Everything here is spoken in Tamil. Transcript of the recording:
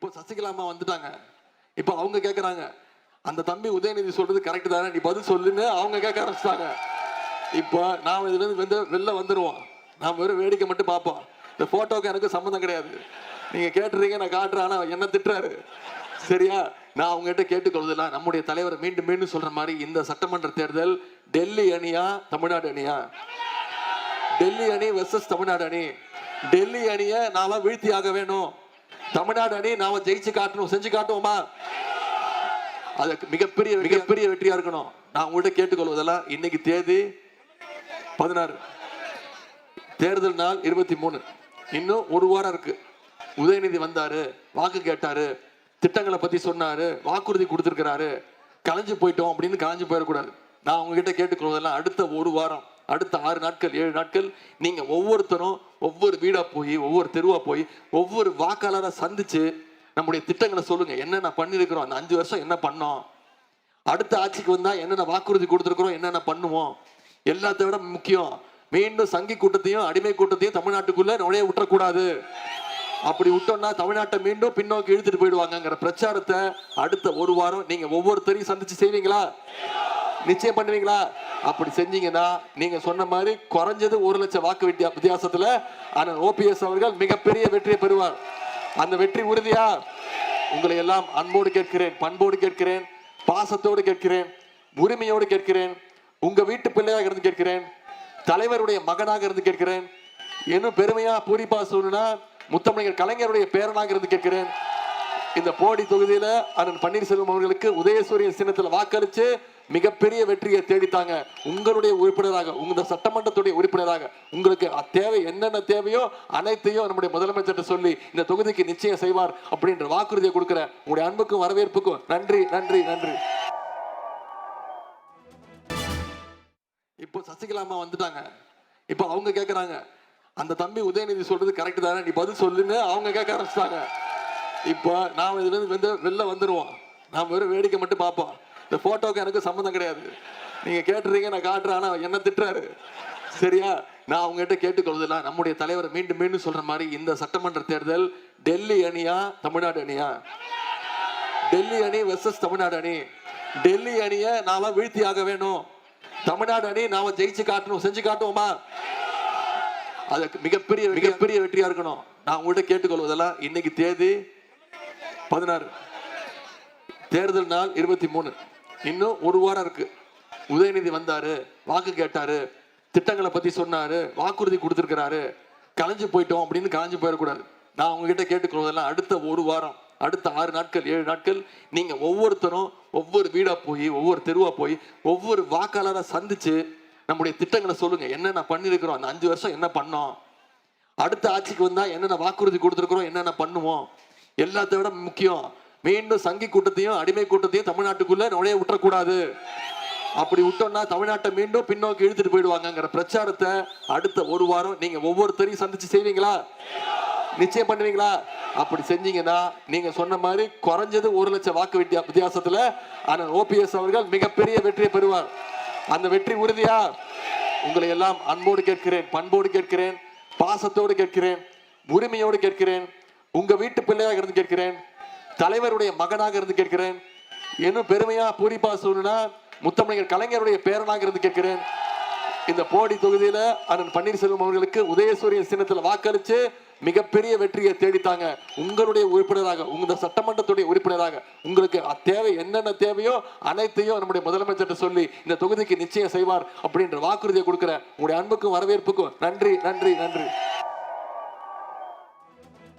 இப்போ சசிகலா அம்மா வந்துட்டாங்க. இப்போ அவங்க கேட்கறாங்க, அந்த தம்பி உதயநிதி சொல்றது கரெக்ட் தானே, நீ பதில் சொல்லுன்னு அவங்க கேட்க ஆரம்பிச்சிட்டாங்க. இப்போ நான் இதுல இருந்து வெளில வந்துருவோம். நான் வெறும் வேடிக்கை மட்டும் பார்ப்போம். இந்த போட்டோக்கு எனக்கு சம்மந்தம் கிடையாது. நீங்க கேட்டுறீங்க, நான் காட்டுறேன். ஆனா என்ன திட்டுறாரு, சரியா? நான் அவங்ககிட்ட கேட்டுக்கொள்வதில்ல, நம்முடைய தலைவர் மீண்டும் மீண்டும் சொல்ற மாதிரி இந்த சட்டமன்ற தேர்தல் டெல்லி அணியா தமிழ்நாடு அணியா? டெல்லி அணி வெர்சஸ் தமிழ்நாடு அணி. டெல்லி அணியை நாம வீழ்த்தி ஆக வேணும். தமிழ்நாடு அணி நாம ஜெயிச்சு காட்டணும், செஞ்சு காட்டுவோமா? அதுக்கு மிகப்பெரிய வெற்றியா இருக்கணும். நான் உங்கள்கிட்ட கேட்டுக்கொள்வதெல்லாம், இன்னைக்கு தேதி 16, தேர்தல் நாள் 23, இன்னும் ஒரு வாரம் இருக்கு. உதயநிதி வந்தாரு, வாக்கு கேட்டாரு, திட்டங்களை பத்தி சொன்னாரு, வாக்குறுதி கொடுத்திருக்கிறாரு, கலைஞ்சு போயிட்டோம் அப்படின்னு கலைஞ்சு போயிடக்கூடாது. நான் உங்ககிட்ட கேட்டுக்கொள்வதெல்லாம், அடுத்த ஒரு வாரம், அடுத்த 6 நாட்கள் 7 நாட்கள் நீங்க ஒவ்வொருத்தரும் ஒவ்வொரு வீடா போய், ஒவ்வொரு தெருவா போய், ஒவ்வொரு வாக்காளரை சந்திச்சு நம்முடைய திட்டங்களை சொல்லுங்க. என்னென்ன பண்ணிருக்கிறோம், அந்த 5 வருஷம் என்ன பண்ணோம், அடுத்த ஆட்சிக்கு வந்தா என்னென்ன வாக்குறுதி கொடுத்துருக்கிறோம், என்னென்ன பண்ணுவோம். எல்லாத்தை விட முக்கியம், மீண்டும் சங்கி கூட்டத்தையும் அடிமை கூட்டத்தையும் தமிழ்நாட்டுக்குள்ள நுழைய விட்டுறக்கூடாது. அப்படி விட்டோம்னா தமிழ்நாட்டை மீண்டும் பின்னோக்கி இழுத்துட்டு போயிடுவாங்கிற பிரச்சாரத்தை அடுத்த ஒரு வாரம் நீங்க ஒவ்வொருத்தரையும் சந்திச்சு செய்வீங்களா? நிச்சயம் பண்ணுவீங்களா? அப்படி செஞ்சீங்கன்னா நீங்க சொன்ன மாதிரி குறைஞ்சது 1 லட்சம் வாக்கு வித்தியாசத்துல அண்ணன் ஓபிஎஸ் அவர்கள் மிகப்பெரிய வெற்றியை பெறுவார். அந்த வெற்றி உறுதியா? உங்களை எல்லாம் அன்போடு கேட்கிறேன், பண்போடு கேட்கிறேன், பாசத்தோடு கேட்கிறேன், உரிமையோடு கேட்கிறேன், உங்க வீட்டு பிள்ளையாக இருந்து கேட்கிறேன், தலைவருடைய மகனாக இருந்து கேட்கிறேன், இன்னும் பெருமையா பூரிப்பா சொல்லணும்னா முத்தமிழர் கலைஞருடைய பேரனாக இருந்து கேட்கிறேன். இந்த போடி தொகுதியில அண்ணன் பன்னீர்செல்வம் அவர்களுக்கு உதயசூரியன் சின்னத்தில் வாக்களிச்சு மிகப்பெரிய வெற்றியை தேடித்தாங்க. உங்களுடைய உறுப்பினராக, உங்க சட்டமன்றத்துடைய உறுப்பினராக உங்களுக்கு தேவை என்னென்ன தேவையோ அனைத்தையும் நம்முடைய முதலமைச்சர் சொல்லி இந்த தொகுதிக்கு நிச்சயம் செய்வார் அப்படின்ற வாக்குறுதியை கொடுக்கிற உங்களுடைய அன்புக்கும் வரவேற்புக்கும் நன்றி நன்றி நன்றி. இப்போ சசிகலா அம்மா வந்துட்டாங்க. இப்போ அவங்க கேட்கறாங்க, அந்த தம்பி உதயநிதி சொல்றது கரெக்ட் தானே, நீ பதில் சொல்லுன்னு அவங்க கேட்க ஆரம்பிச்சிட்டாங்க. இப்போ நான் இதுல இருந்து வெளில வந்துருவோம். நான் வெறும் வேடிக்கை மட்டும் பார்ப்போம். இந்த போட்டோக்கு எனக்கு சம்மந்தம் கிடையாது. நீங்க கேட்டுறீங்க, நான் காட்டுறேன். ஆனா என்ன திட்டுறாரு, சரியா? நான் அவங்ககிட்ட கேட்டுக்கொள்வதில்ல, நம்முடைய தலைவர் மீண்டும் மீண்டும் சொல்ற மாதிரி இந்த சட்டமன்ற தேர்தல் டெல்லி அணியா தமிழ்நாடு அணியா? டெல்லி அணி வெர்சஸ் தமிழ்நாடு அணி. டெல்லி அணியை நாம வீழ்த்தி ஆக வேணும். தமிழ்நாடு அணி நாம ஜெயிச்சு காட்டணும், செஞ்சு காட்டுவோமா? அதுக்கு மிகப்பெரிய வெற்றியா இருக்கணும். நான் உங்கள்கிட்ட கேட்டுக்கொள்வதெல்லாம், இன்னைக்கு தேதி 16, தேர்தல் நாள் 23, இன்னும் ஒரு வாரம் இருக்கு. உதயநிதி வந்தாரு, வாக்கு கேட்டாரு, திட்டங்களை பத்தி சொன்னாரு, வாக்குறுதி கொடுத்திருக்கிறாரு, கலைஞ்சு போயிட்டோம் அப்படின்னு கலைஞ்சு போயிடக்கூடாது. நான் உங்ககிட்ட கேட்டுக்கொள்வதெல்லாம், அடுத்த ஒரு வாரம், அடுத்த 6 நாட்கள் 7 நாட்கள் நீங்க ஒவ்வொருத்தரும் ஒவ்வொரு வீடா போய், ஒவ்வொரு தெருவா போய், ஒவ்வொரு வாக்காளரை சந்திச்சு நம்முடைய திட்டங்களை சொல்லுங்க. என்னென்ன பண்ணிருக்கிறோம், அந்த 5 வருஷம் என்ன பண்ணோம், அடுத்த ஆட்சிக்கு வந்தா என்னென்ன வாக்குறுதி கொடுத்துருக்கிறோம், என்னென்ன பண்ணுவோம். எல்லாத்தை விட முக்கியம், மீண்டும் சங்கி கூட்டத்தையும் அடிமை கூட்டத்தையும் தமிழ்நாட்டுக்குள்ள நுழைய விட்டுறக்கூடாது. அப்படி விட்டோம்னா தமிழ்நாட்டை மீண்டும் பின்னோக்கி இழுத்துட்டு போயிடுவாங்கிற பிரச்சாரத்தை அடுத்த ஒரு வாரம் நீங்க ஒவ்வொருத்தரையும் சந்திச்சு செய்வீங்களா? நிச்சயம் பண்ணுவீங்களா? அப்படி செஞ்சீங்கன்னா நீங்க சொன்ன மாதிரி குறைஞ்சது 1 லட்சம் வாக்கு வித்தியாசத்துல அண்ணன் ஓபிஎஸ் அவர்கள் மிகப்பெரிய வெற்றியை பெறுவார். அந்த வெற்றி உறுதியா? உங்களை எல்லாம் அன்போடு கேட்கிறேன், பண்போடு கேட்கிறேன், பாசத்தோடு கேட்கிறேன், உரிமையோடு கேட்கிறேன், உங்க வீட்டு பிள்ளையாக இருந்து கேட்கிறேன், தலைவருடைய மகனாக இருந்து கேட்கிறேன், இன்னும் பெருமையா பூரிப்பா சொல்லணும்னா முத்தமிழர் கலைஞருடைய பேரனாக இருந்து கேட்கிறேன். இந்த போடி தொகுதியில அண்ணன் பன்னீர்செல்வம் அவர்களுக்கு உதயசூரியன் சின்னத்தில் வாக்களிச்சு மிகப்பெரிய வெற்றியை தேடித்தாங்க. உங்களுடைய உறுப்பினராக, உங்க சட்டமன்றத்துடைய உறுப்பினராக உங்களுக்கு தேவை என்னென்ன தேவையோ அனைத்தையும் நம்முடைய முதலமைச்சர் சொல்லி இந்த தொகுதிக்கு நிச்சயம் செய்வார் அப்படின்ற வாக்குறுதியை கொடுக்கிற உங்களுடைய அன்புக்கும் வரவேற்புக்கும் நன்றி நன்றி நன்றி.